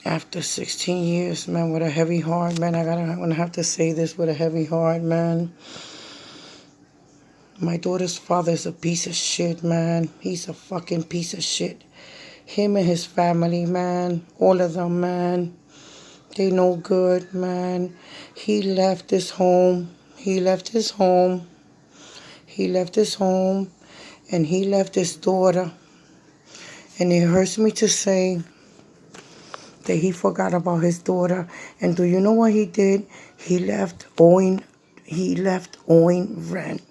After 16 years, man, with a heavy heart, man, I'm gonna have to say this with a heavy heart, man. My daughter's father is a piece of shit, man. He's a fucking piece of shit. Him and his family, man, all of them, man, they no good, man. He left his home. He left his home. He left his home, and he left his daughter. And it hurts me to say that he forgot about his daughter. And do you know what he did? He left owing rent.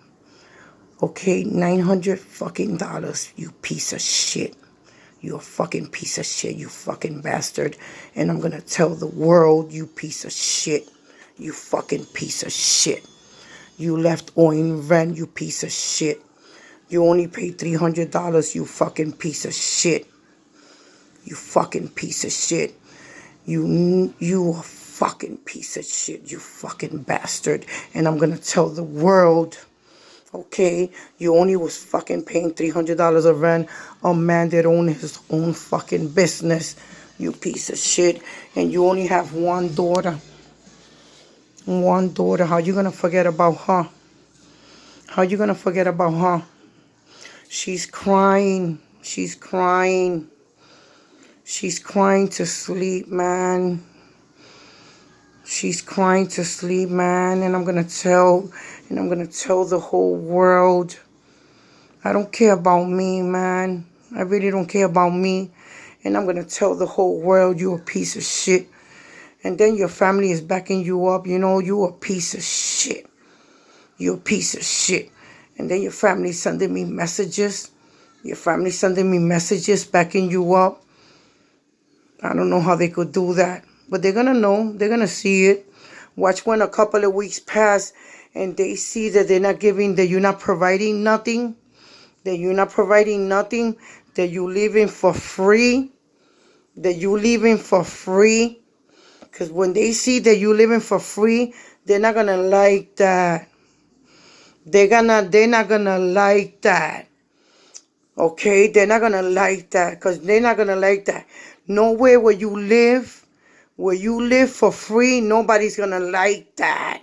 Okay, $900 fucking dollars, you piece of shit. You a fucking piece of shit, you fucking bastard. And I'm gonna tell the world, you piece of shit. You fucking piece of shit. You left owing rent, you piece of shit. You only paid $300, you fucking piece of shit. You fucking piece of shit. You a fucking piece of shit, you fucking bastard. And I'm gonna tell the world, okay, you only was fucking paying $300 of rent. A man that owned his own fucking business, you piece of shit. And you only have one daughter. One daughter. How you gonna forget about her? How you gonna forget about her? She's crying. She's crying. She's crying to sleep, man. She's crying to sleep, man. And I'm gonna tell the whole world. I don't care about me, man. I really don't care about me. And I'm gonna tell the whole world you a piece of shit. And then your family is backing you up. You know, you a piece of shit. You a piece of shit. And then your family sending me messages. Your family sending me messages backing you up. I don't know how they could do that. But they're going to know. They're going to see it. Watch when a couple of weeks pass and they see that they're not giving, that you're not providing nothing. That you're not providing nothing. That you're living for free. That you're living for free. Because when they see that you're living for free, they're not going to like that. They're not going to like that. Okay? They're not going to like that. Because they're not going to like that. Nowhere where you live for free, nobody's going to like that.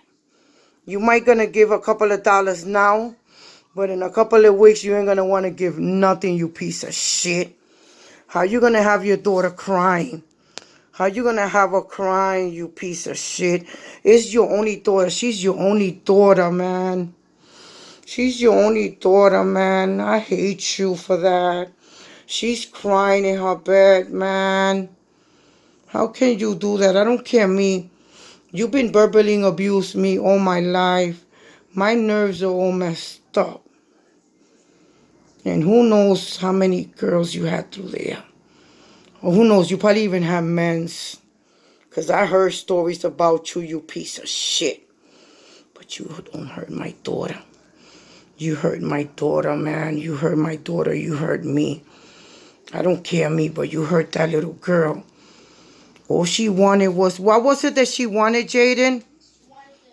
You might going to give a couple of dollars now, but in a couple of weeks, you ain't going to want to give nothing, you piece of shit. How you going to have your daughter crying? How you going to have her crying, you piece of shit? It's your only daughter. She's your only daughter, man. She's your only daughter, man. I hate you for that. She's crying in her bed, man. How can you do that? I don't care me. You've been verbally abused me all my life. My nerves are all messed up. And who knows how many girls you had through there. Or who knows, you probably even have men's. Because I heard stories about you, you piece of shit. But you don't hurt my daughter. You hurt my daughter, man. You hurt my daughter. You hurt me. I don't care me, but you hurt that little girl. All she wanted was, what was it that she wanted, Jaden?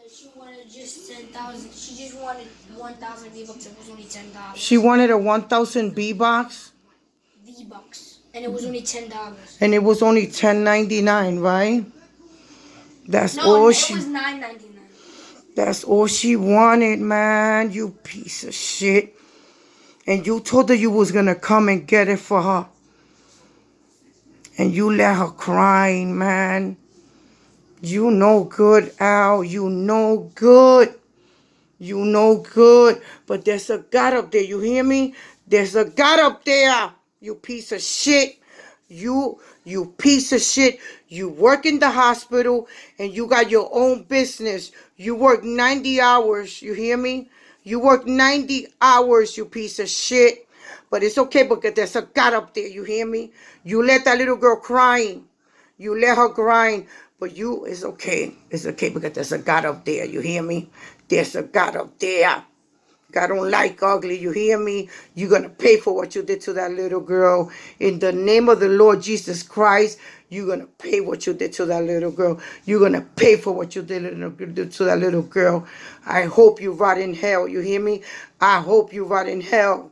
She wanted just 10,000. She just wanted 1,000 V-Bucks. It was only $10. She wanted a 1,000 V-Bucks? V-Bucks. And it was only $10. And it was only $10.99, right? That's all she... No, it was $9.99. That's all she wanted, man. You piece of shit. And you told her you was going to come and get it for her. And you let her crying, man. You no good, Al. You no good. You no good. But there's a God up there. You hear me? There's a God up there. You piece of shit. You piece of shit. You work in the hospital and you got your own business. You work 90 hours. You hear me? You work 90 hours, you piece of shit. But it's okay because there's a God up there. You hear me? You let that little girl crying. You let her crying. But you, it's okay. It's okay because there's a God up there. You hear me? There's a God up there. God don't like ugly. You hear me? You're going to pay for what you did to that little girl. In the name of the Lord Jesus Christ, you're going to pay what you did to that little girl. You're going to pay for what you did to that little girl. I hope you rot in hell. You hear me? I hope you rot in hell.